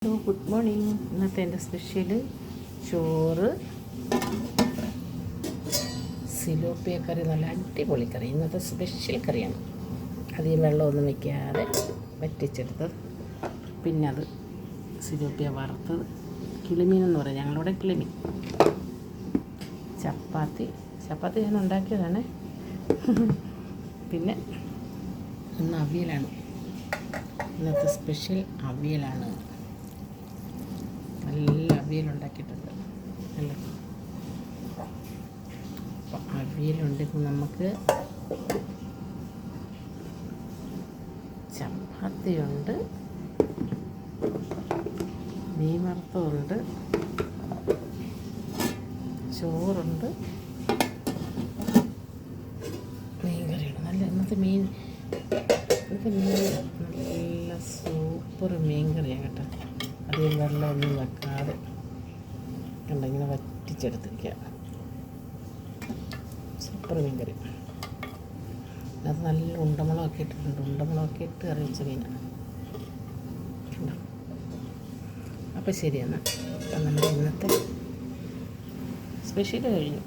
Hello, good morning. ഇന്നത്തെ എൻ്റെ special ചോറ്, സിലോപ്പിയ കറി. നല്ല അടിപൊളി കറി. ഇന്നത്തെ സ്പെഷ്യൽ കറിയാണ്. അധികം വെള്ളമൊന്നും വയ്ക്കാതെ വറ്റിച്ചെടുത്തത്. പിന്നെ അത് സിലോപ്പിയ വറുത്തത്, കിളിമീൻ എന്ന് പറയും ഞങ്ങളിവിടെ കിളിമീൻ. ചപ്പാത്തി ഞാൻ ഉണ്ടാക്കിയതാണ്. പിന്നെ ഇന്ന് അവിയലാണ്. ഇന്നത്തെ സ്പെഷ്യൽ അവിയലാണ്. നല്ല അവിയലുണ്ടാക്കിയിട്ടുണ്ട്. അല്ല, അപ്പം അവിയലുണ്ടെങ്കിൽ നമുക്ക് ചപ്പാത്തിയുണ്ട്, മീൻ വറുത്തതുണ്ട്, ചോറുണ്ട്, മീൻ കറിയുണ്ട്. നല്ല ഇന്നത്തെ മീൻ നല്ല സൂപ്പർ മീൻ കറിയാണ് കേട്ടോ. അധികം വെള്ളമൊന്നും വെക്കാതെ ഇങ്ങനെ വറ്റിച്ചെടുത്തിരിക്കുക. സൂപ്പർ മീൻ കറി. അത് നല്ല ഉണ്ടമുളകൊക്കെ ഇട്ടിട്ടുണ്ട്. ഉണ്ടമുളകൊക്കെ ഇട്ട് കറി വെച്ച മീനാണ്. അപ്പോൾ ശരിയെന്നാൽ നമ്മുടെ ഇന്നത്തെ സ്പെഷ്യൽ കഴിഞ്ഞു.